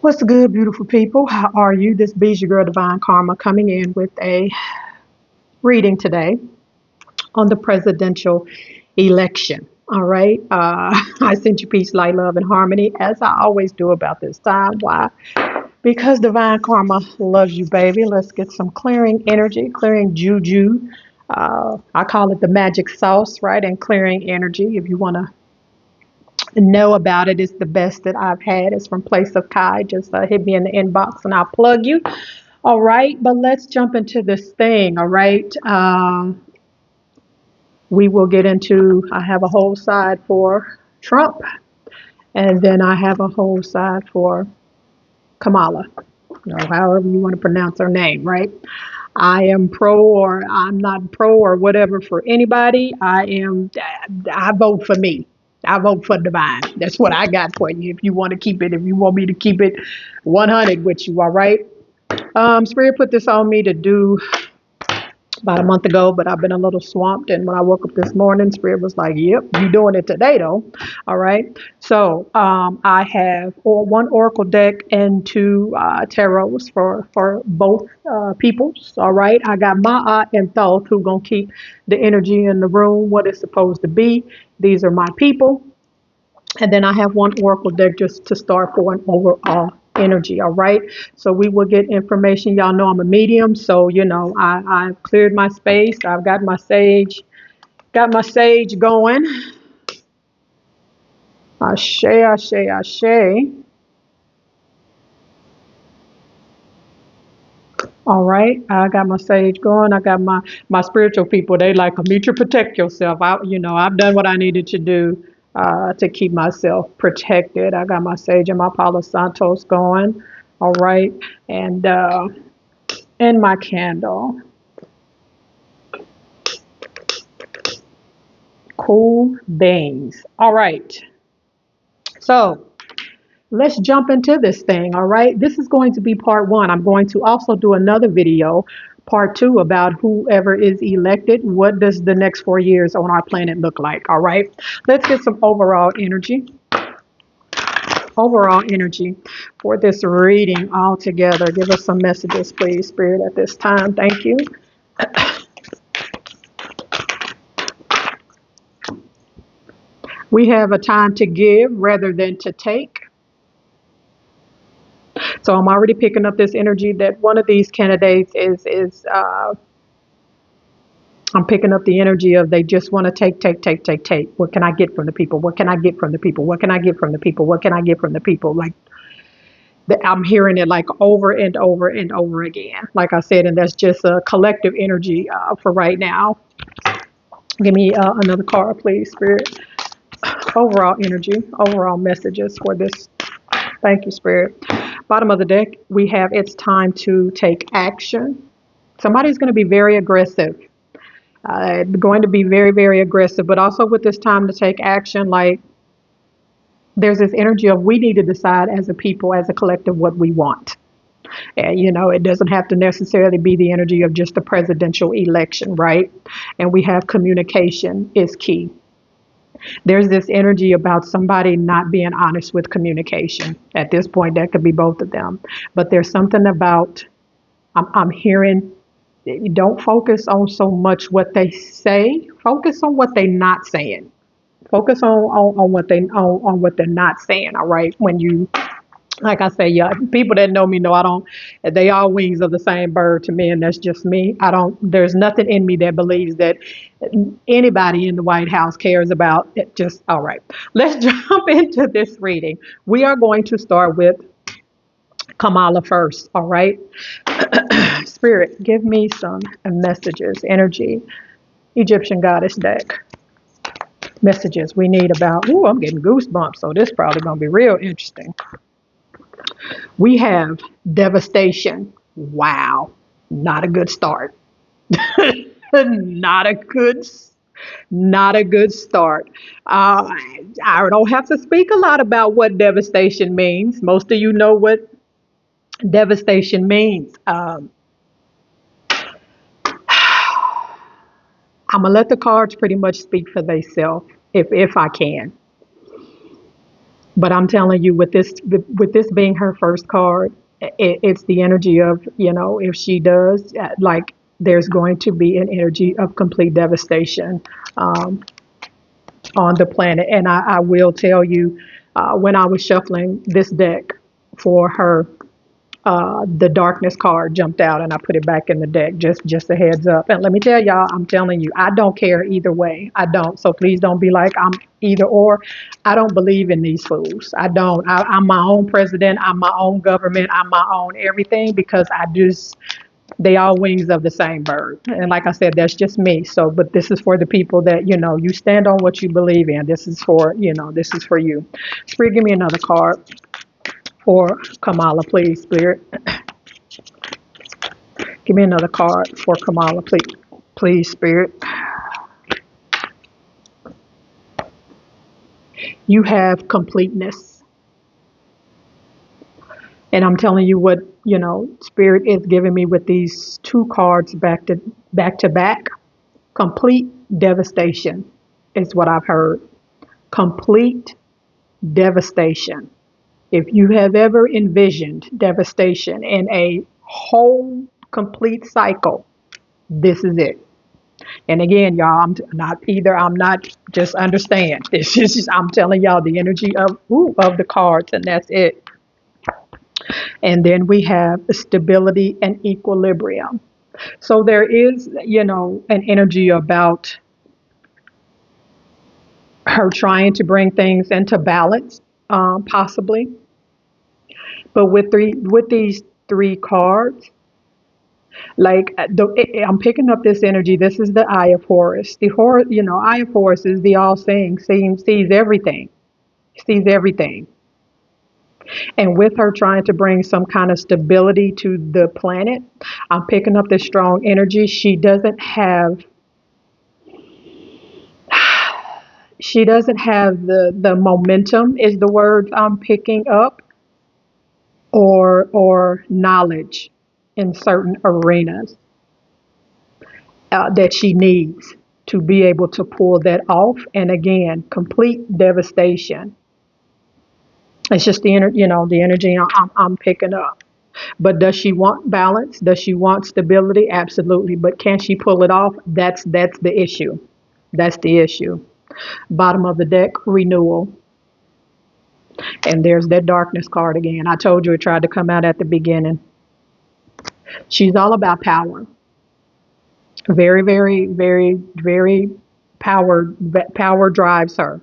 What's good, beautiful people? How are you? This is your girl, Divine Karma, coming in with a reading today on the presidential election. All right. I sent you peace, light, love, and harmony, as I always do about this time. Why? Because Divine Karma loves you, baby. Let's get some clearing energy, clearing juju. I call it the magic sauce, right? And clearing energy. If you want to know about it, it's the best that I've had. It's from Place of Kai. Just hit me in the inbox and I'll plug you. All right, but let's jump into this thing. All right, we will get into. I have a whole side for Trump, and then I have a whole side for Kamala, or however you want to pronounce her name. Right? I am pro or I'm not pro or whatever for anybody. I vote for me. I vote for divine. That's what I got for you. If you want to keep it, if you want me to keep it 100 with you, all right? Spirit put this on me to do about a month ago, but I've been a little swamped. And when I woke up this morning, Spirit was like, yep, you doing it today, though. All right. So I have one Oracle deck and two tarots for both peoples. All right. I got Ma'a and Thoth, who going to keep the energy in the room what it's supposed to be. These are my people. And then I have one Oracle deck just to start for an overall energy. All right. So we will get information. Y'all know I'm a medium. So, I've cleared my space. I've got my sage going. Ashe, ashe, ashe. All right. I got my sage going. I got my spiritual people. They like, meet you, protect yourself. I've done what I needed to do to keep myself protected. I got my sage and my Palo Santos going. All right. And my candle. Cool beans. All right. So let's jump into this thing. All right. This is going to be part one. I'm going to also do another video, part two, about whoever is elected. What does the next 4 years on our planet look like? All right. Let's get some overall energy. Overall energy for this reading all together. Give us some messages, please, Spirit, at this time. Thank you. We have a time to give rather than to take. So I'm already picking up this energy that one of these candidates is I'm picking up the energy of they just want to take, take, take, take, take. What can I get from the people? What can I get from the people? What can I get from the people? What can I get from the people? Like I'm hearing it like over and over and over again. Like I said, and that's just a collective energy for right now. Give me another card, please, Spirit. Overall energy, overall messages for this. Thank you, Spirit. Bottom of the deck, we have it's time to take action. Somebody's going to be very aggressive. Going to be very, very aggressive, but also with this time to take action, like there's this energy of we need to decide as a people, as a collective, what we want. And, it doesn't have to necessarily be the energy of just a presidential election, right? And we have communication is key. There's this energy about somebody not being honest with communication. At this point, that could be both of them. But there's something about, I'm hearing, don't focus on so much what they say. Focus on what they're not saying. Focus on what they're not saying. All right. When you, like I say, yeah, people that know me know I don't, they all wings of the same bird to me, and that's just me. There's nothing in me that believes that anybody in the White House cares about it. Just, all right. Let's jump into this reading. We are going to start with Kamala first. All right. Spirit, give me some messages, energy, Egyptian goddess deck. Messages we need about, I'm getting goosebumps, so this is probably going to be real interesting. We have devastation. Wow. Not a good start. Not a good start. I don't have to speak a lot about what devastation means. Most of you know what devastation means. I'm going to let the cards pretty much speak for themselves if I can. But I'm telling you, with this being her first card, it's the energy of, if she does, like, there's going to be an energy of complete devastation um, on the planet. And I will tell you, when I was shuffling this deck for her, the darkness card jumped out and I put it back in the deck. Just a heads up. And let me tell y'all, I'm telling you, I don't care either way. I don't. So please don't be like I'm either or. I don't believe in these fools. I don't. I'm my own president. I'm my own government. I'm my own everything, because they all wings of the same bird. And like I said, that's just me. So, but this is for the people that, you stand on what you believe in. This is for you. Spirit, give me another card for Kamala, please, Spirit. Give me another card for Kamala, please. Please, Spirit. You have completeness. And I'm telling you what, Spirit is giving me with these two cards back to back. Complete devastation is what I've heard. Complete devastation. If you have ever envisioned devastation in a whole complete cycle, this is it. And again, y'all, I'm not, just understand. This is just, I'm telling y'all the energy of the cards, and that's it. And then we have stability and equilibrium. So there is, an energy about her trying to bring things into balance, possibly. But with these three cards, like I'm picking up this energy. This is the Eye of Horus. The Horus, Eye of Horus is the all-seeing, sees everything, sees everything. And with her trying to bring some kind of stability to the planet, I'm picking up this strong energy. She doesn't have the momentum is the word I'm picking up, or knowledge in certain arenas that she needs to be able to pull that off. And again, complete devastation. It's just the energy I'm picking up. But does she want balance? Does she want stability? Absolutely. But can she pull it off? That's the issue. That's the issue. Bottom of the deck, renewal. And there's that darkness card again. I told you it tried to come out at the beginning. She's all about power. Very, very, very, very power drives her.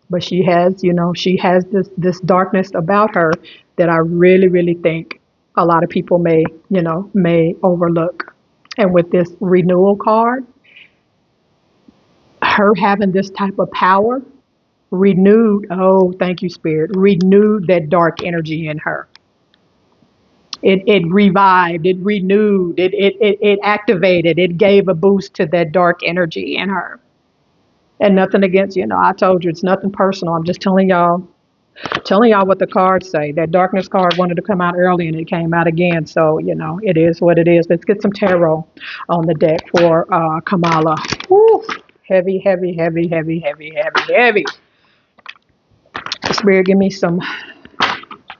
But she has this darkness about her that I really, really think a lot of people may overlook. And with this renewal card, her having this type of power renewed, oh, thank you, Spirit, renewed that dark energy in her. It revived, it renewed, it activated, it gave a boost to that dark energy in her. And nothing against, I told you it's nothing personal. I'm just telling y'all what the cards say. That darkness card wanted to come out early and it came out again. So, it is what it is. Let's get some tarot on the deck for Kamala. Woo! Heavy, heavy, heavy, heavy, heavy, heavy, heavy. Spirit, give me some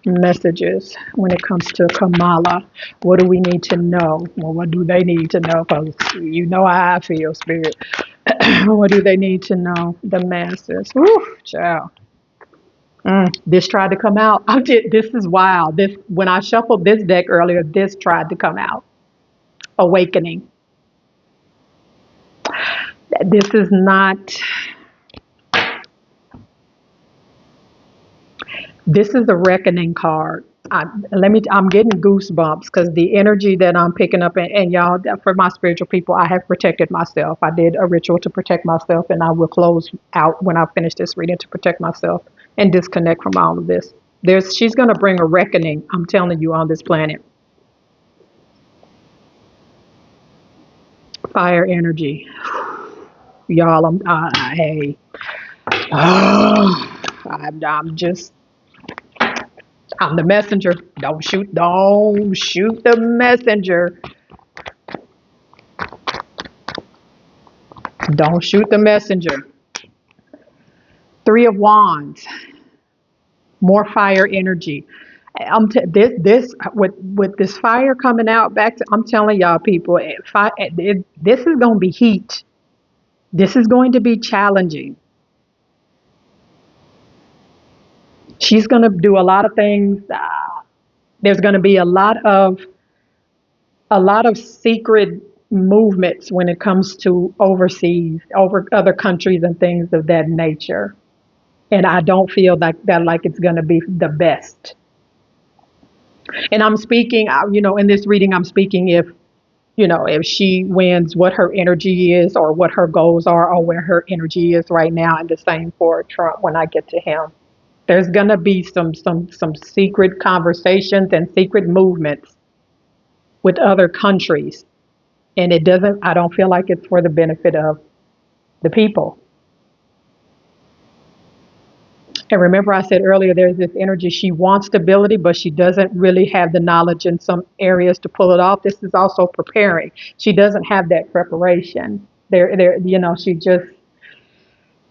messages when it comes to Kamala. What do we need to know? Well, what do they need to know? Because you know how I feel, Spirit. What do they need to know? The masses. Woo, child. This tried to come out. This is wild. When I shuffled this deck earlier, this tried to come out. Awakening. This is not. This is a reckoning card. I'm getting goosebumps because the energy that I'm picking up, and y'all, for my spiritual people, I have protected myself. I did a ritual to protect myself, and I will close out when I finish this reading to protect myself and disconnect from all of this. She's going to bring a reckoning, I'm telling you, on this planet. Fire energy. Y'all, hey. I'm the messenger. Don't shoot the messenger. Don't shoot the messenger. Three of Wands. more fire energy. This with this fire coming out back to, I'm telling y'all people, this is going to be heat. This is going to be challenging. She's going to do a lot of things. There's going to be a lot of secret movements when it comes to overseas, over other countries and things of that nature. And I don't feel like it's going to be the best. And I'm speaking, in this reading, I'm speaking if she wins, what her energy is, or what her goals are, or where her energy is right now, and the same for Trump when I get to him. There's gonna be some secret conversations and secret movements with other countries, and I don't feel like it's for the benefit of the people. And remember, I said earlier, there's this energy. She wants stability, but she doesn't really have the knowledge in some areas to pull it off. This is also preparing. She doesn't have that preparation. She just,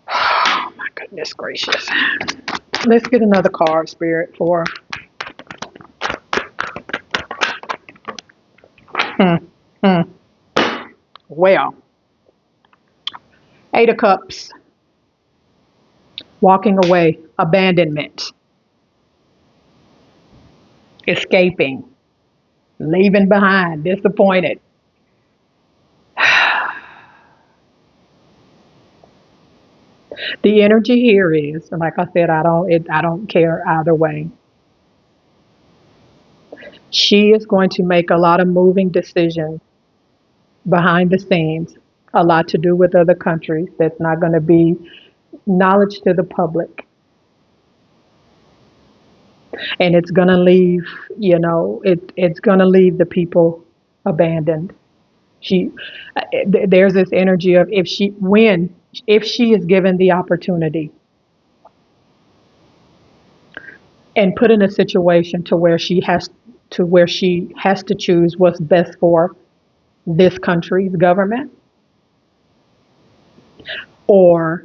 oh my goodness gracious. Let's get another card, Spirit, for, hmm, hmm. Well, Eight of Cups, walking away, abandonment, escaping, leaving behind, disappointed. The energy here is, like I said, I don't care either way. She is going to make a lot of moving decisions behind the scenes, a lot to do with other countries that's not going to be knowledge to the public. And it's going to leave, it's going to leave the people abandoned. She, there's this energy of if she is given the opportunity and put in a situation where she has to choose what's best for this country's government, or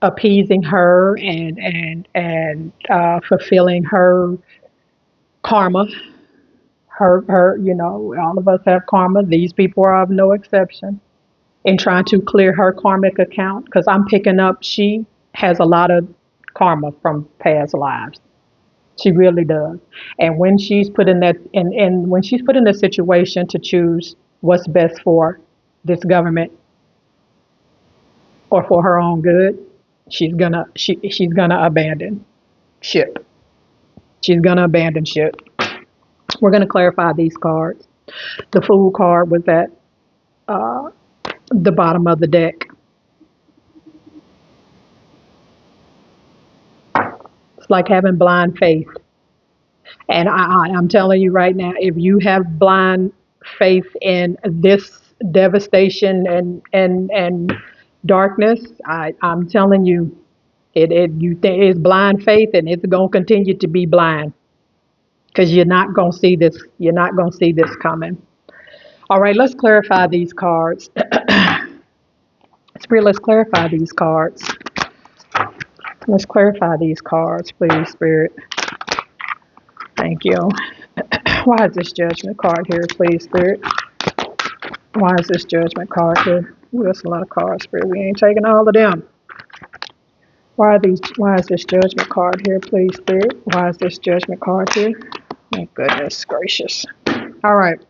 appeasing her and fulfilling her karma. All of us have karma. These people are of no exception. In trying to clear her karmic account, because I'm picking up she has a lot of karma from past lives. She really does. And when she's put in that, and when she's put in the situation to choose what's best for this government or for her own good, she's gonna abandon ship. She's gonna abandon ship. We're gonna clarify these cards. The Fool card was at the bottom of the deck. It's like having blind faith. And I'm telling you right now, if you have blind faith in this devastation and darkness, I'm telling you, you think it's blind faith, and it's gonna continue to be blind, because you're not gonna see this. You're not gonna see this coming. All right, let's clarify these cards. Spirit, let's clarify these cards. Let's clarify these cards, please, Spirit. Thank you. Why is this Judgment card here, please, Spirit? Why is this Judgment card here? Ooh, that's a lot of cards, Spirit. We ain't taking all of them. Why is this Judgment card here, please, Spirit? Why is this Judgment card here? Oh, goodness gracious. All right.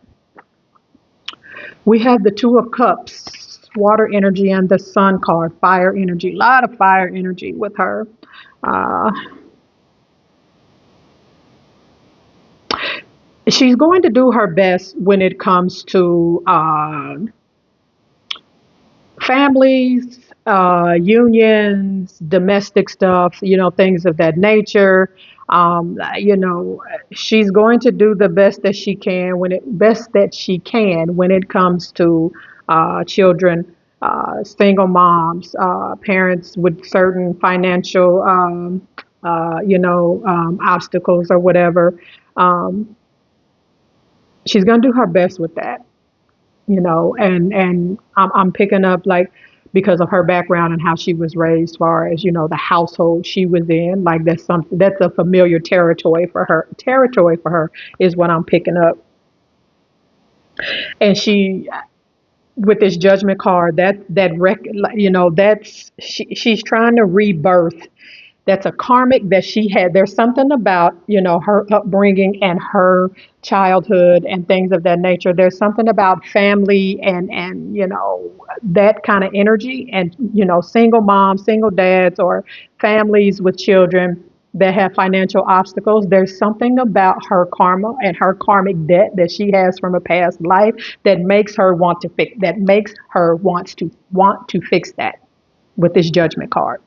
We have the Two of Cups, water energy, and the Sun card, fire energy. A lot of fire energy with her. She's going to do her best when it comes to families, unions, domestic stuff, things of that nature. She's going to do the best that she can when it comes to children, single moms, parents with certain financial, obstacles or whatever. She's going to do her best with that, and I'm picking up like because of her background and how she was raised, as far as, the household she was in. Like, that's a familiar territory for her. Territory for her is what I'm picking up. And she, with this judgment card, she's trying to rebirth. That's a karmic that she had. There's something about, her upbringing and her childhood and things of that nature. There's something about family and that kind of energy, and single moms, single dads, or families with children that have financial obstacles. There's something about her karma and her karmic debt that she has from a past life that makes her want to fix that with this judgment card.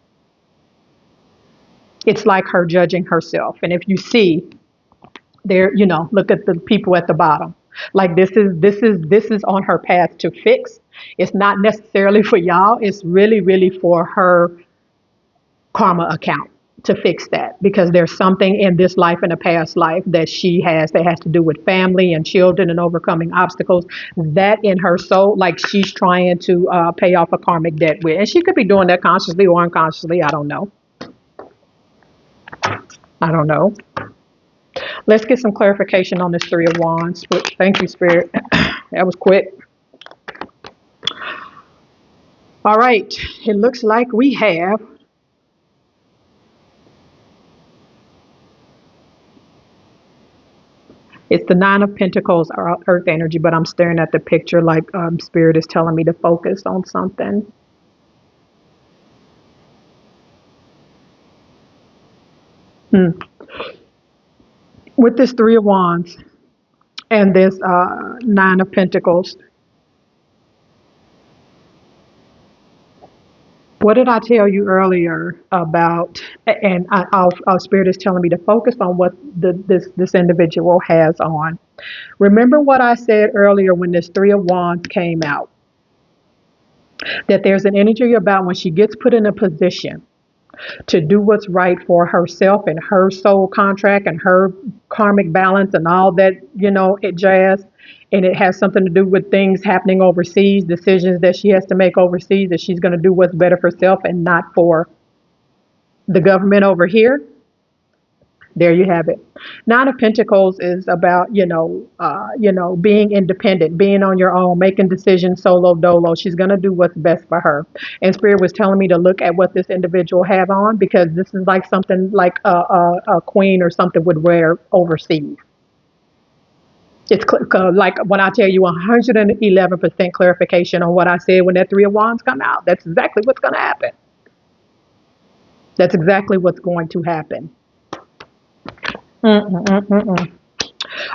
It's like her judging herself. And if you see there, look at the people at the bottom. Like, this is on her path to fix. It's not necessarily for y'all. It's really, really for her karma account to fix that, because there's something in this life and a past life that she has that has to do with family and children and overcoming obstacles that in her soul, like, she's trying to pay off a karmic debt with. And she could be doing that consciously or unconsciously. I don't know. Let's get some clarification on this Three of Wands. Thank you, Spirit. That was quick. All right. It looks like we have it's the Nine of Pentacles, or Earth energy, but I'm staring at the picture like Spirit is telling me to focus on something. With this Three of Wands and this Nine of Pentacles, what did I tell you earlier about? And our Spirit is telling me to focus on what this individual has on. Remember what I said earlier when this Three of Wands came out, that there's an energy about when she gets put in a position to do what's right for herself and her soul contract and her karmic balance and all that, it jazz. And it has something to do with things happening overseas, decisions that she has to make overseas, that she's going to do what's better for herself and not for the government over here. There you have it. Nine of Pentacles is about, being independent, being on your own, making decisions solo dolo. She's going to do what's best for her. And Spirit was telling me to look at what this individual have on, because this is like something like a queen or something would wear overseas. It's like when I tell you 111% clarification on what I said when that Three of Wands come out. That's exactly what's going to happen. That's exactly what's going to happen.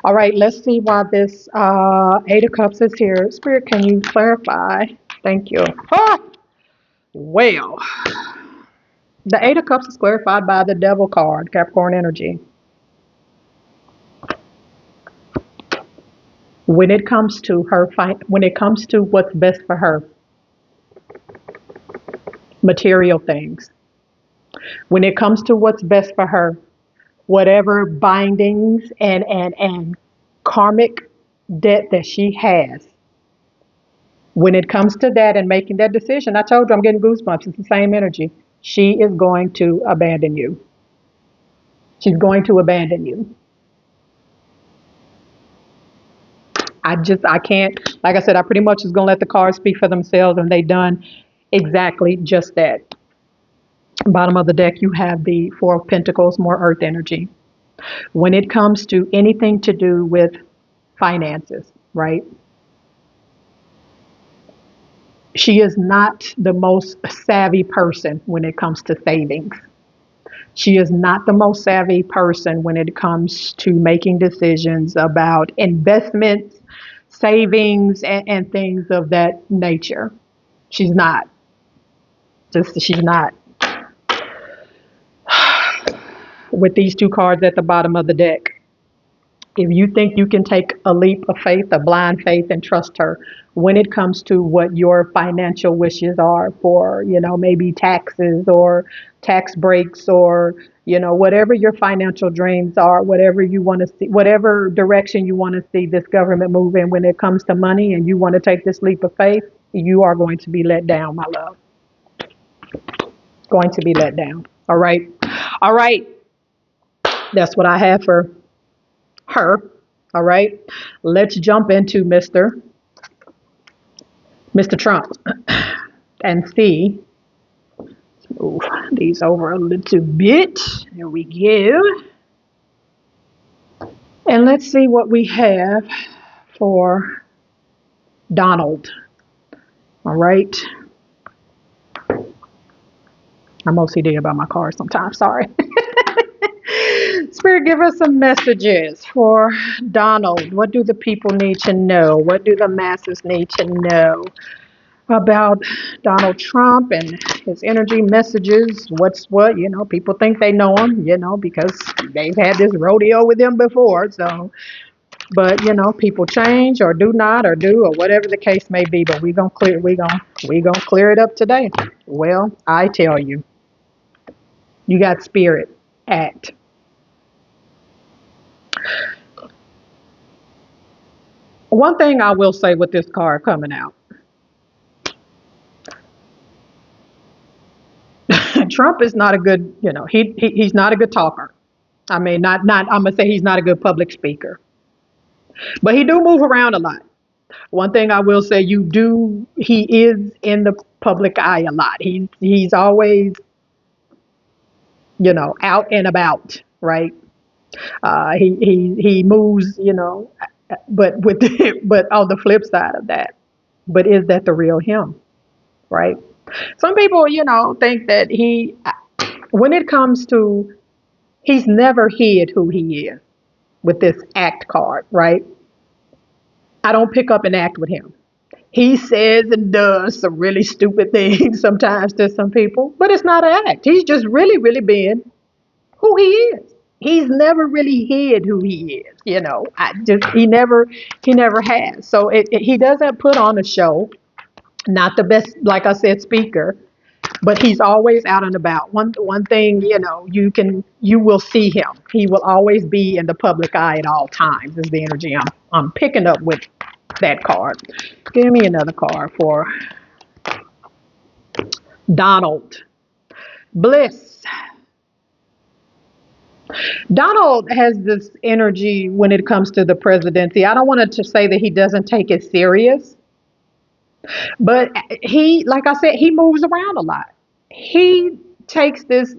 All right, let's see why this Eight of Cups is here. Spirit, can you clarify? Thank you. Well, the Eight of Cups is clarified by the Devil card, Capricorn energy. When it comes to what's best for her, material things. When it comes to what's best for her, whatever bindings and karmic debt that she has, when it comes to that and making that decision, I told you I'm getting goosebumps. It's the same energy. She is going to abandon you. She's going to abandon you. I can't, like I said, I pretty much is going to let the cards speak for themselves, and they done exactly just that. Bottom of the deck, you have the Four of Pentacles, more earth energy. When it comes to anything to do with finances, right? She is not the most savvy person when it comes to savings. She is not the most savvy person when it comes to making decisions about investments, savings, and things of that nature. She's not. She's not. With these two cards at the bottom of the deck, if you think you can take a leap of faith, a blind faith, and trust her when it comes to what your financial wishes are for, maybe taxes or tax breaks, or, whatever your financial dreams are, whatever you want to see, whatever direction you want to see this government move in when it comes to money, and you want to take this leap of faith, You are going to be let down, my love. Going to be let down. All right. All right. That's what I have for her. All right. Let's jump into Mr. Trump and see. Move these over a little bit. There we go. And let's see what we have for Donald. All right. I'm OCD about my car sometimes. Sorry. Spirit, give us some messages for Donald. What do the people need to know? What do the masses need to know about Donald Trump and his energy messages? What's what? People think they know him, because they've had this rodeo with him before. So, but people change or do not or do or whatever the case may be. But we gonna clear it up today. Well, I tell you, you got spirit act. One thing I will say with this card coming out, Trump is not a good, he's not a good talker. I mean, not. I'm gonna say he's not a good public speaker, but he do move around a lot. One thing I will say, he is in the public eye a lot. He's always, out and about, right? He moves, but with but on the flip side of that, but is that the real him, right? Some people, think that when it comes to, he's never hid who he is with this act card, right? I don't pick up an act with him. He says and does some really stupid things sometimes to some people, but it's not an act. He's just really, really being who he is. He's never really hid who he is. He never has. So he doesn't put on a show. Not the best, like I said, speaker, but he's always out and about. One thing, you will see him. He will always be in the public eye at all times. Is the energy I'm picking up with that card. Give me another card for Donald. Bliss. Donald has this energy when it comes to the presidency. I don't want to say that he doesn't take it serious, but like I said, he moves around a lot. He takes this,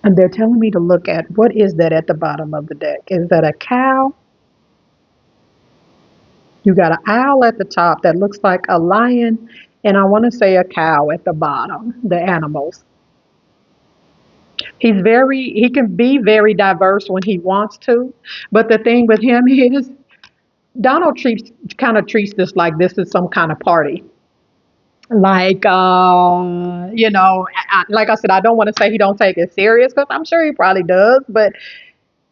and they're telling me to look at, what is that at the bottom of the deck? Is that a cow? You got an owl at the top that looks like a lion, and I want to say a cow at the bottom, the animals. He can be very diverse when he wants to, but the thing with him is Donald kind of treats this like this is some kind of party. Like, like I said, I don't want to say he don't take it serious, because I'm sure he probably does, but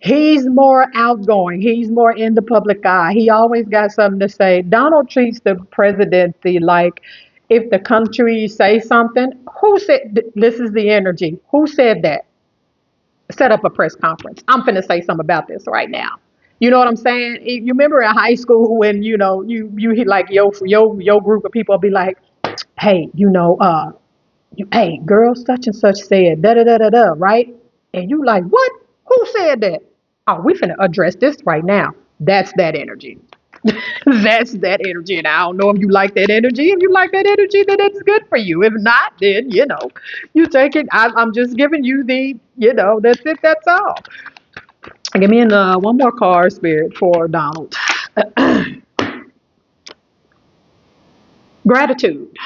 he's more outgoing. He's more in the public eye. He always got something to say. Donald treats the presidency like, if the country say something, who said, this is the energy. Who said that? Set up a press conference. I'm finna say something about this right now. You know what I'm saying? You remember in high school when, you hit like your group of people be like, hey, hey, girl, such and such said da da da da da, right? And you like, what? Who said that? Oh, we finna address this right now. That's that energy. That's that energy. And I don't know if you like that energy. If you like that energy, then it's good for you. If not, then, you take it. I'm just giving you that's it. That's all. Give me one more card, Spirit, for Donald. Gratitude.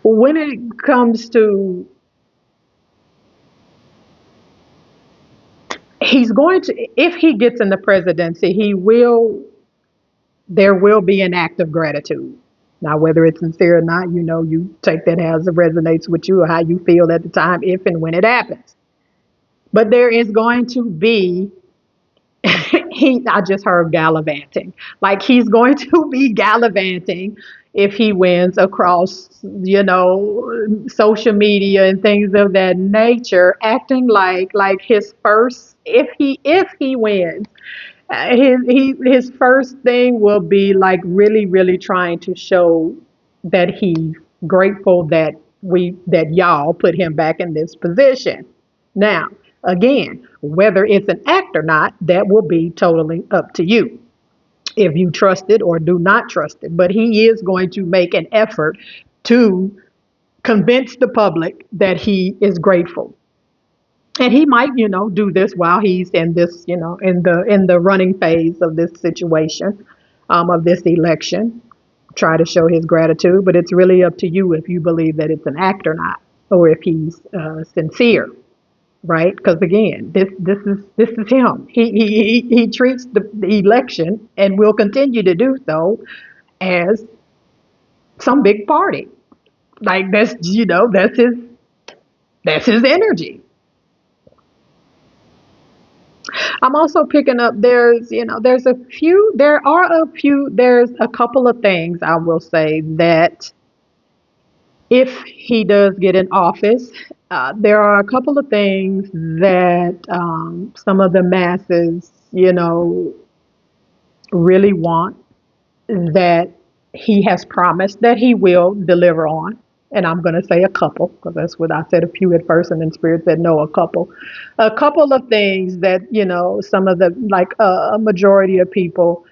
When it comes to, he's going to, if he gets in the presidency, there will be an act of gratitude. Now, whether it's sincere or not, you take that as it resonates with you or how you feel at the time, if and when it happens. But there is going to be, I just heard gallivanting. Like, he's going to be gallivanting if he wins across, social media and things of that nature, acting like his first, if he wins, his first thing will be like really, really trying to show that he's grateful that y'all put him back in this position. Now, again, whether it's an act or not, that will be totally up to you if you trust it or do not trust it. But he is going to make an effort to convince the public that he is grateful. And he might, do this while he's in this, in the running phase of this situation, of this election. Try to show his gratitude, but it's really up to you if you believe that it's an act or not, or if he's sincere, right? Because again, this is him. He treats the election and will continue to do so as some big party. Like that's his energy. I'm also picking up there's a couple of things I will say that if he does get in office, there are a couple of things that some of the masses, really want that he has promised that he will deliver on. And I'm going to say a couple because that's what I said a few at first, and then Spirit said no, a couple. A couple of things that, some of the, like a majority of people,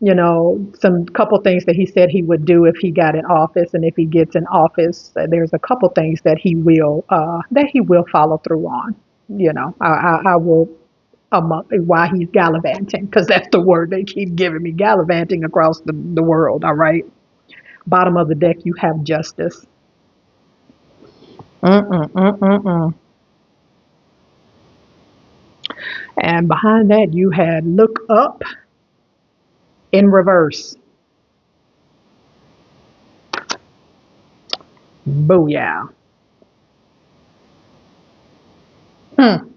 some couple things that he said he would do if he got in office. And if he gets in office, there's a couple things that he will follow through on. I will while he's gallivanting, because that's the word they keep giving me, gallivanting across the world. All right. Bottom of the deck, you have justice. Mm-mm-mm-mm-mm. And behind that, you had look up in reverse. Booyah. Hmm.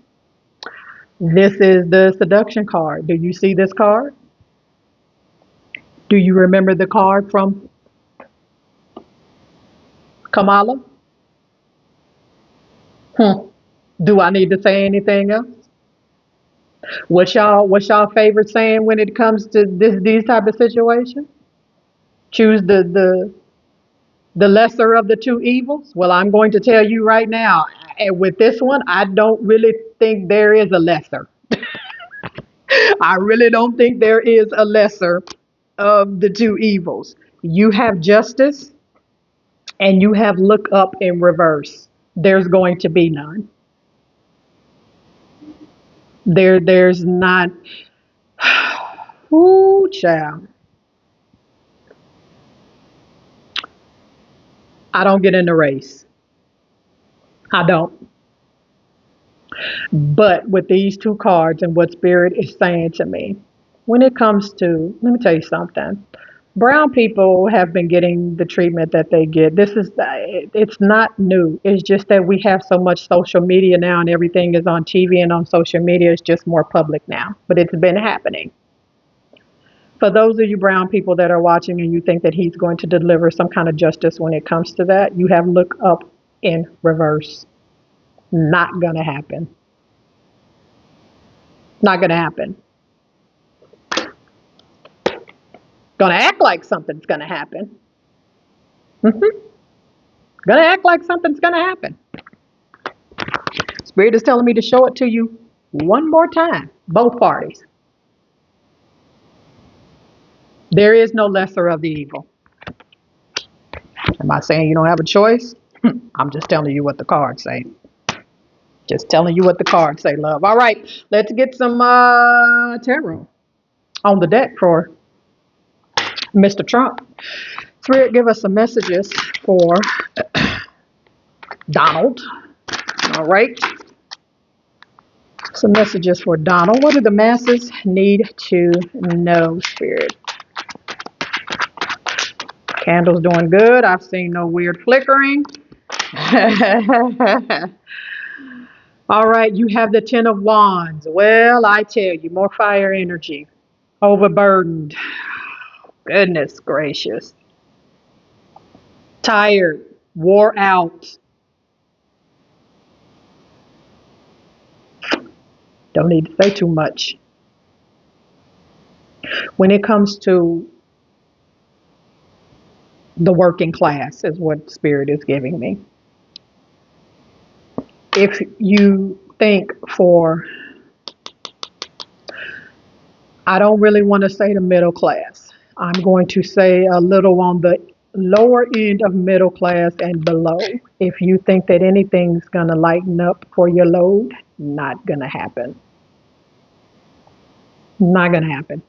This is the seduction card. Do you see this card? Do you remember the card from Kamala? Hmm. Do I need to say anything else? What's y'all favorite saying when it comes to these type of situations? Choose the lesser of the two evils. Well, I'm going to tell you right now, and with this one, I don't really think there is a lesser. I really don't think there is a lesser of the two evils. You have justice and you have look up in reverse. There's going to be none. There's not. Ooh, child. I don't get in the race. I don't. But with these two cards and what Spirit is saying to me, when it comes to, let me tell you something. Brown people have been getting the treatment that they get. It's not new. It's just that we have so much social media now and everything is on TV and on social media. It's just more public now, but it's been happening. For those of you brown people that are watching and you think that he's going to deliver some kind of justice when it comes to that, you have look up in reverse. Not gonna happen. Not gonna happen. Gonna act like something's gonna happen. Mm-hmm. Gonna act like something's gonna happen. Spirit is telling me to show it to you one more time. Both parties. There is no lesser of the evil. Am I saying you don't have a choice? I'm just telling you what the cards say. Just telling you what the cards say, love. All right, let's get some tarot on the deck for Mr. Trump. Spirit, give us some messages for Donald. All right. Some messages for Donald. What do the masses need to know, Spirit? Candle's doing good. I've seen no weird flickering. All right, you have the Ten of Wands. Well, I tell you, more fire energy. Overburdened. Goodness gracious. Tired. Wore out. Don't need to say too much. When it comes to the working class, is what Spirit is giving me. If you think I don't really want to say the middle class. I'm going to say a little on the lower end of middle class and below. If you think that anything's going to lighten up for your load, not going to happen. Not going to happen.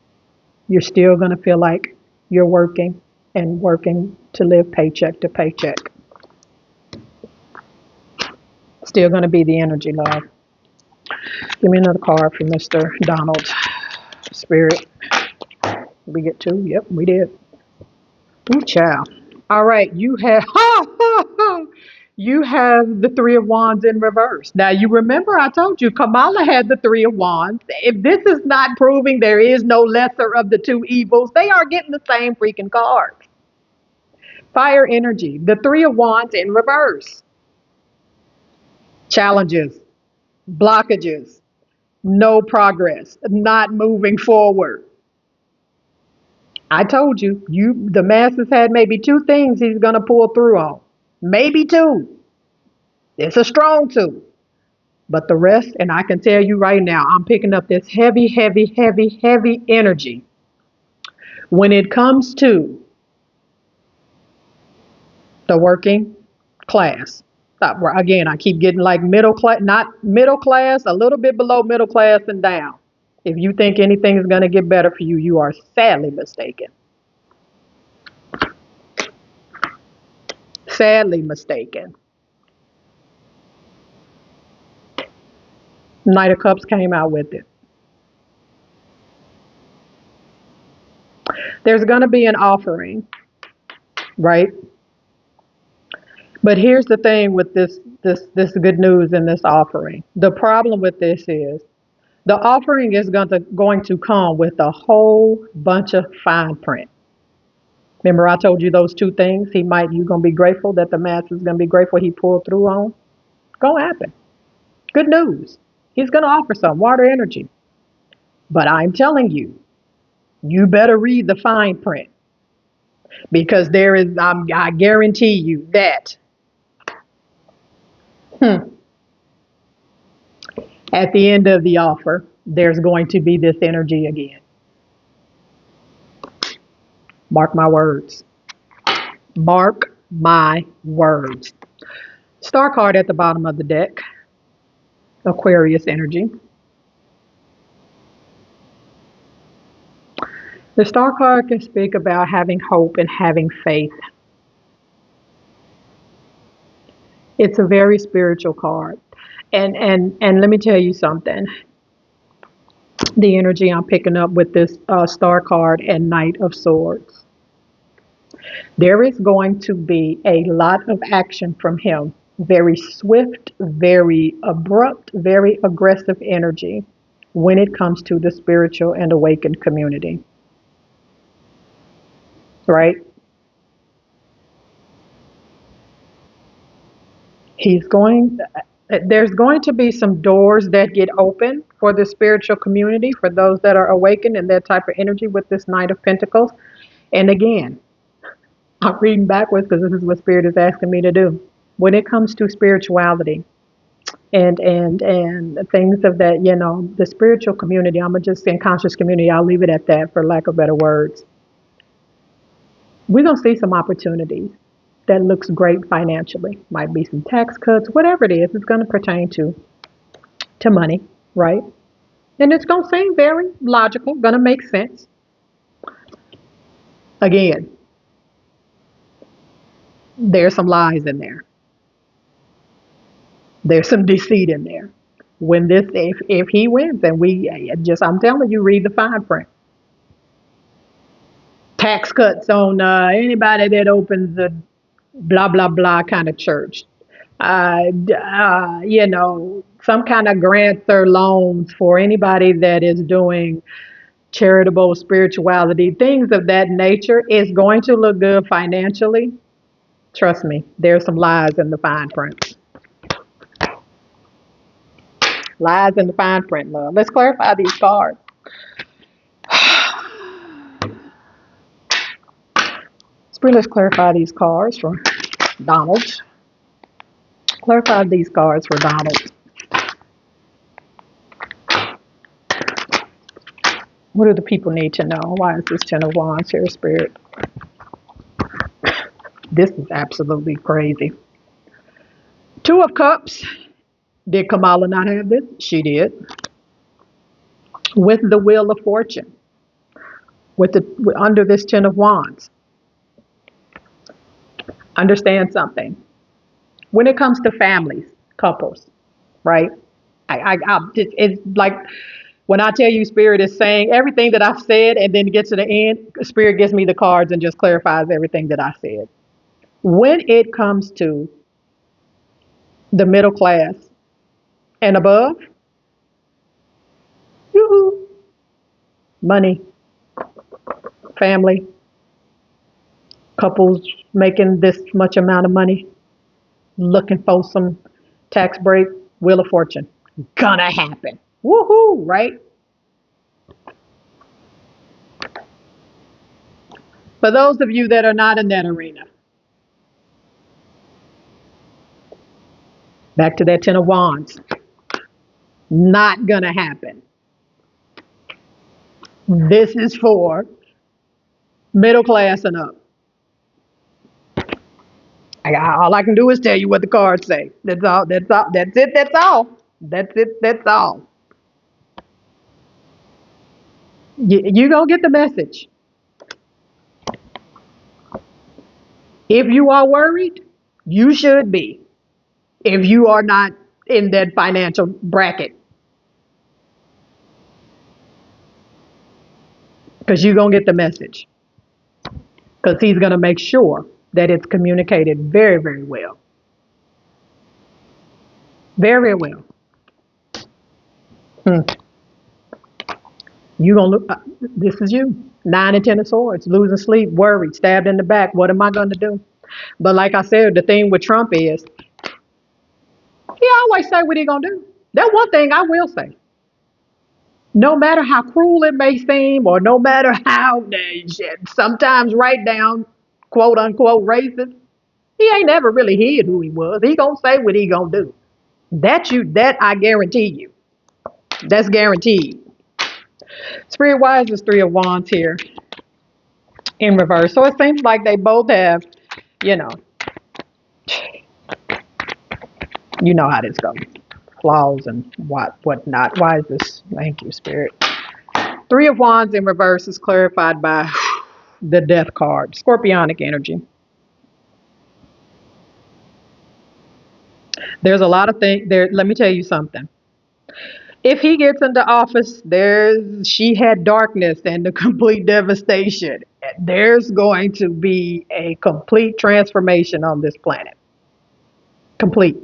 You're still going to feel like you're working and working to live paycheck to paycheck. Still going to be the energy, love. Give me another card for Mr. Donald. Spirit. We get two? Yep, we did. Ooh, child. All right, you have you have the Three of Wands in reverse. Now you remember I told you Kamala had the Three of Wands. If this is not proving there is no lesser of the two evils, they are getting the same freaking cards. Fire energy, the Three of Wands in reverse. Challenges, blockages, no progress, not moving forward. I told you, the masses had maybe two things he's gonna pull through on. Maybe two. It's a strong two. But the rest, and I can tell you right now, I'm picking up this heavy, heavy, heavy, heavy energy when it comes to the working class. Again, I keep getting like middle class, not middle class, a little bit below middle class and down. If you think anything is going to get better for you, you are sadly mistaken. Sadly mistaken. Knight of Cups came out with it. There's going to be an offering, right? But here's the thing with this good news in this offering. The problem with this is the offering is going to come with a whole bunch of fine print. Remember I told you those two things you're going to be grateful that the mass is going to be grateful he pulled through on? Gonna happen. Good news. He's going to offer some water energy. But I'm telling you, you better read the fine print because I guarantee you that at the end of the offer, there's going to be this energy again. Mark my words. Mark my words. Star card at the bottom of the deck. Aquarius energy. The star card can speak about having hope and having faith. It's a very spiritual card. And let me tell you something. The energy I'm picking up with this star card and Knight of Swords. There is going to be a lot of action from him. Very swift, very abrupt, very aggressive energy when it comes to the spiritual and awakened community. Right? There's going to be some doors that get open for the spiritual community, for those that are awakened in that type of energy with this Knight of Pentacles. And again, I'm reading backwards because this is what Spirit is asking me to do. When it comes to spirituality and things of that, the spiritual community, I'm just saying conscious community, I'll leave it at that for lack of better words. We're going to see some opportunities that looks great financially. Might be some tax cuts, whatever it is, it's going to pertain to money, right? And it's going to seem very logical, going to make sense. Again, there's some lies in there. There's some deceit in there. When if he wins, and I'm telling you, read the fine print. Tax cuts on anybody that opens a blah blah blah kind of church. Some kind of grants or loans for anybody that is doing charitable spirituality, things of that nature is going to look good financially. Trust me, there's some lies in the fine print. Lies in the fine print, love. Let's clarify these cards. Spirit, let's clarify these cards for Donald. Clarify these cards for Donald. What do the people need to know? Why is this Ten of Wands here, Spirit? This is absolutely crazy. Two of Cups. Did Kamala not have this? She did. With the Wheel of Fortune. Under this Ten of Wands. Understand something. When it comes to families, couples, right? It's like when I tell you Spirit is saying everything that I've said and then gets to the end, Spirit gives me the cards and just clarifies everything that I said. When it comes to the middle class and above, yoo-hoo, money, family, couples making this much amount of money, looking for some tax break, Wheel of Fortune. Gonna happen. Woohoo, right? For those of you that are not in that arena, back to that Ten of Wands. Not gonna happen. This is for middle class and up. All I can do is tell you what the cards say. That's all. That's all. That's it. That's all. That's it. That's all. You gonna get the message. If you are worried, you should be. If you are not in that financial bracket, because you're gonna get the message. Because he's gonna make sure that it's communicated very, very well. Very well. You gonna look. This is you. 9 and 10 of Swords. Losing sleep, worried, stabbed in the back. What am I gonna do? But like I said, the thing with Trump is, he always say what he gonna do. That's one thing I will say. No matter how cruel it may seem, or no matter how sometimes write down quote unquote racist, he ain't never really hid who he was. He gonna say what he gonna do. That I guarantee you. That's guaranteed. Spirit, why is this Three of Wands here in reverse? So it seems like they both have, you know, you know how this goes. Flaws and whatnot. Why is this? Thank you, Spirit. Three of Wands in reverse is clarified by the Death card. Scorpionic energy. There's a lot of things there. Let me tell you something. If he gets into office, she had darkness and the complete devastation. There's going to be a complete transformation on this planet. Complete.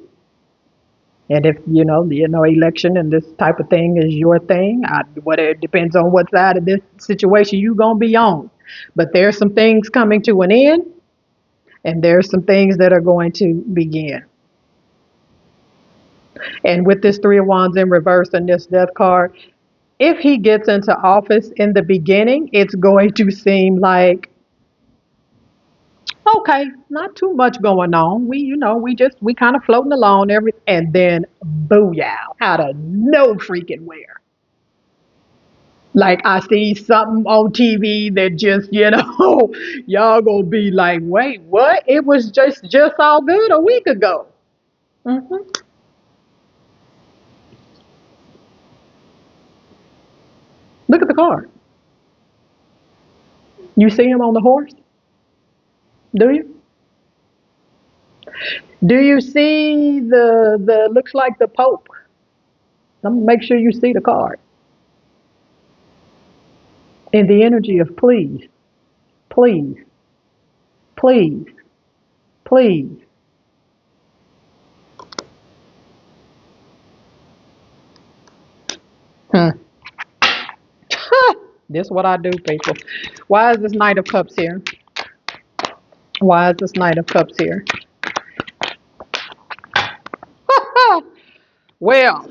And if election and this type of thing is your thing, it depends on what side of this situation you're gonna be on. But there's some things coming to an end, and there's some things that are going to begin. And with this Three of Wands in reverse and this Death card, if he gets into office in the beginning, it's going to seem like, okay, not too much going on. We kind of floating along and then booyah, out of no freaking where. Like I see something on TV that just, y'all gonna be like, wait, what? It was just all good a week ago. hmm Look at the card. You see him on the horse? Do you? Do you see the looks like the Pope? Make sure you see the card. In the energy of please, please, please, please. Hmm. This is what I do, people. Why is this Knight of Cups here? Why is this Knight of Cups here? Well,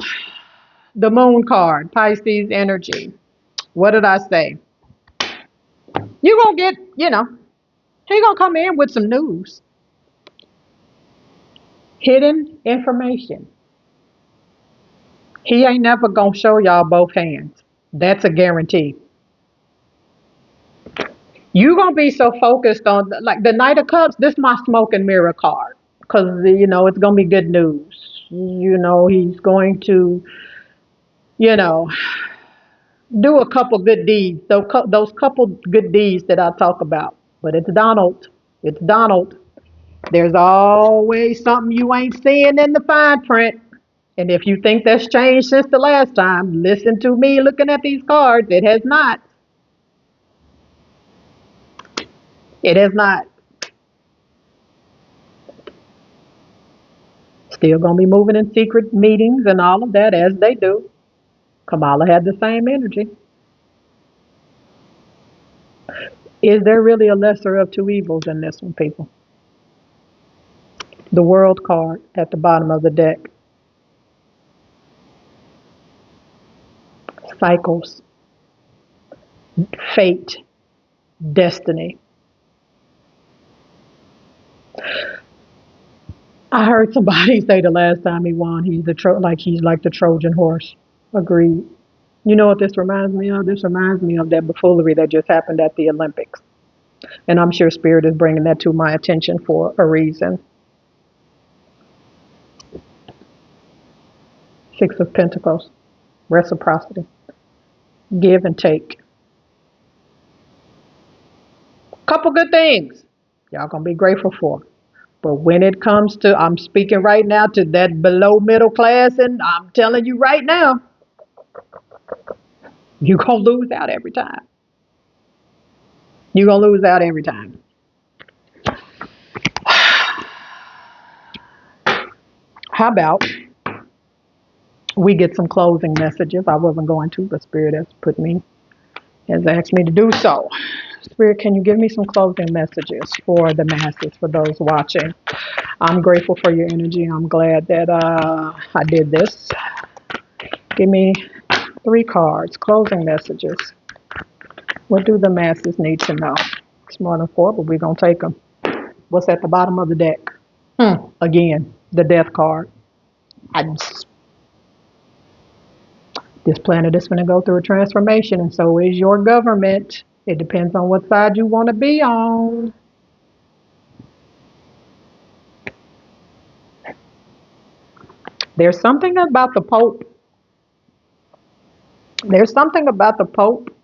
the Moon card, Pisces energy. What did I say? You're going to get, He gonna come in with some news, hidden information. He ain't never gonna show y'all both hands. That's a guarantee. You gonna be so focused on like the Knight of Cups. This is my smoke and mirror card because it's gonna be good news. He's going to you know do a couple good deeds. Those couple good deeds that I talk about. But it's Donald. It's Donald. There's always something you ain't seeing in the fine print. And if you think that's changed since the last time, listen to me looking at these cards. It has not. It has not. Still going to be moving in secret meetings and all of that as they do. Kamala had the same energy. Is there really a lesser of two evils in this one, people? The World card at the bottom of the deck. Cycles, fate, destiny. I heard somebody say the last time he won, he's like the Trojan horse. Agreed. You know what this reminds me of? This reminds me of that buffoonery that just happened at the Olympics. And I'm sure Spirit is bringing that to my attention for a reason. Six of Pentacles, reciprocity, give and take. Couple good things y'all gonna be grateful for. But when it comes to, I'm speaking right now to that below middle class, and I'm telling you right now, you're gonna lose out every time. You're gonna lose out every time. How about we get some closing messages? I wasn't going to, but Spirit has asked me to do so. Spirit, can you give me some closing messages for the masses, for those watching? I'm grateful for your energy. I'm glad that I did this. Give me 3 cards, closing messages. What do the masses need to know? It's more than 4, but we're going to take them. What's at the bottom of the deck? Again, the death card. This planet is going to go through a transformation, and so is your government. It depends on what side you want to be on. There's something about the Pope. There's something about the Pope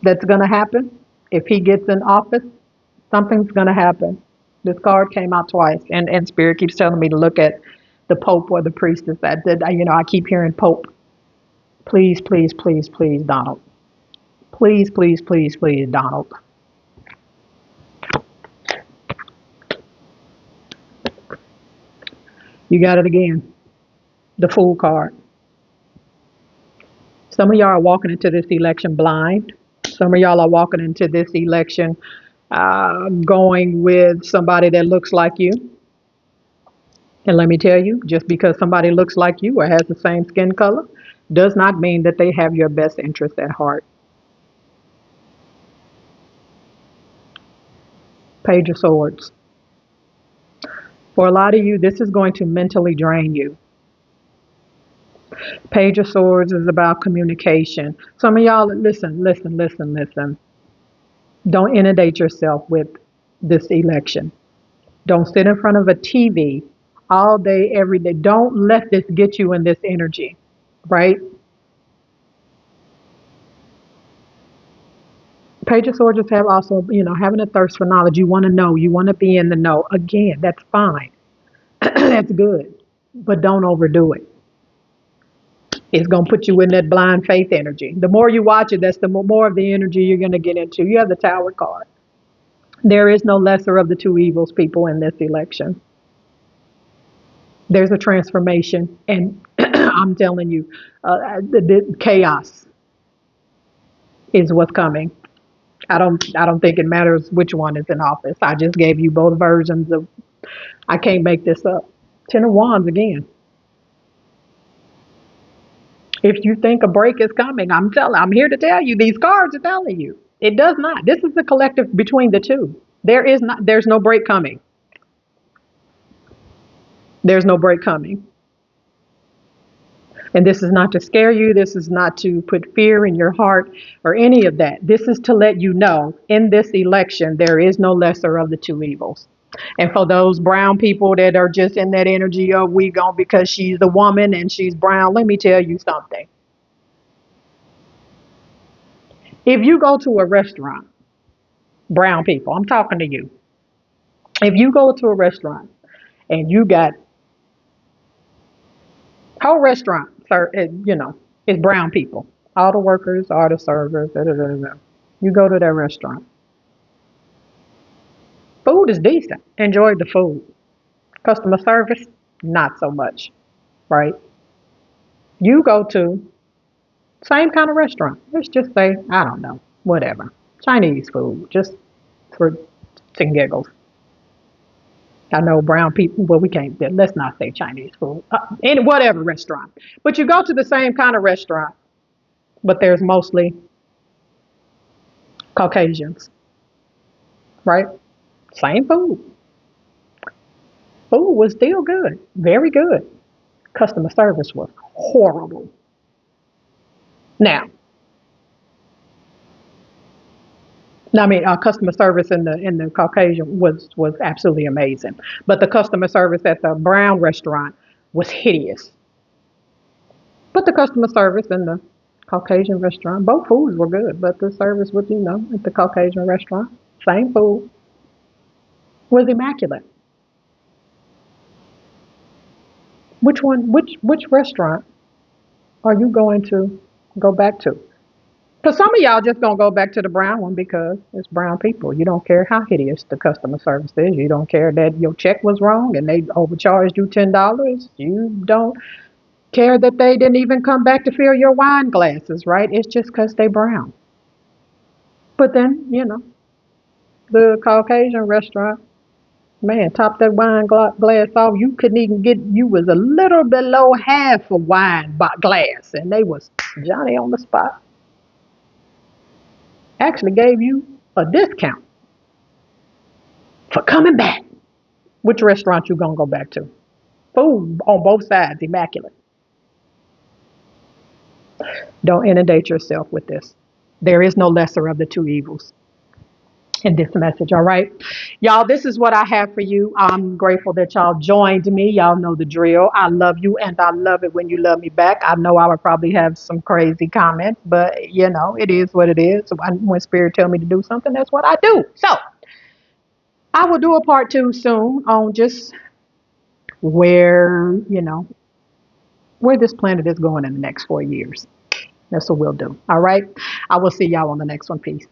that's going to happen. If he gets in office, something's going to happen. This card came out twice, and Spirit keeps telling me to look at the Pope or the priestess. I keep hearing Pope. Please, please, please, please, Donald. Please, please, please, please, Donald. You got it again. The Fool card. Some of y'all are walking into this election blind. Some of y'all are walking into this election going with somebody that looks like you. And let me tell you, just because somebody looks like you or has the same skin color does not mean that they have your best interest at heart. Page of Swords. For a lot of you, this is going to mentally drain you. Page of Swords is about communication. Some of y'all, listen. Don't inundate yourself with this election. Don't sit in front of a TV all day, every day. Don't let this get you in this energy, right? Page of Swords have also, having a thirst for knowledge. You want to know. You want to be in the know. Again, that's fine. That's good. But don't overdo it. It's going to put you in that blind faith energy. The more you watch it, that's the more of the energy you're going to get into. You have the Tower card. There is no lesser of the two evils, people, in this election. There's a transformation, and I'm telling you, the chaos is what's coming. I don't think it matters which one is in office. I just gave you both versions of. I can't make this up. 10 of Wands again. If you think a break is coming, I'm here to tell you, these cards are telling you. It does not. This is the collective between the two. There's no break coming. There's no break coming. And this is not to scare you. This is not to put fear in your heart or any of that. This is to let you know in this election, there is no lesser of the two evils. And for those brown people that are just in that energy of we gone because she's a woman and she's brown, let me tell you something. If you go to a restaurant, brown people, I'm talking to you. If you go to a restaurant and you got whole restaurant, it's brown people. All the workers, all the servers, da, da, da, da. You go to that restaurant. Food is decent. Enjoy the food. Customer service, not so much, right? You go to same kind of restaurant. Let's just say, I don't know, whatever. Chinese food, just for and giggles. I know brown people, well, we can't, let's not say Chinese food, any whatever restaurant. But you go to the same kind of restaurant, but there's mostly Caucasians, right? Same food. Food was still good, very good. Customer service was horrible. Now, I mean, customer service in the Caucasian was absolutely amazing, but the customer service at the brown restaurant was hideous. But the customer service in the Caucasian restaurant, both foods were good, but the service was, at the Caucasian restaurant, same food, was immaculate. Which restaurant are you going to go back to? Because some of y'all just gonna go back to the brown one because it's brown people. You don't care how hideous the customer service is. You don't care that your check was wrong and they overcharged you $10. You don't care that they didn't even come back to fill your wine glasses, right? It's just because they brown. But then, the Caucasian restaurant, man, top that wine glass off. You couldn't even you was a little below half a wine glass, and they was Johnny on the spot. Actually gave you a discount for coming back. Which restaurant you gonna go back to? Food on both sides, immaculate. Don't inundate yourself with this. There is no lesser of the two evils in this message, all right? Y'all, this is what I have for you. I'm grateful that y'all joined me. Y'all know the drill. I love you, and I love it when you love me back. I know I would probably have some crazy comments, but it is what it is. When Spirit tell me to do something, that's what I do. So I will do a part 2 soon on just where, where this planet is going in the next 4 years. That's what we'll do. All right. I will see y'all on the next one. Peace.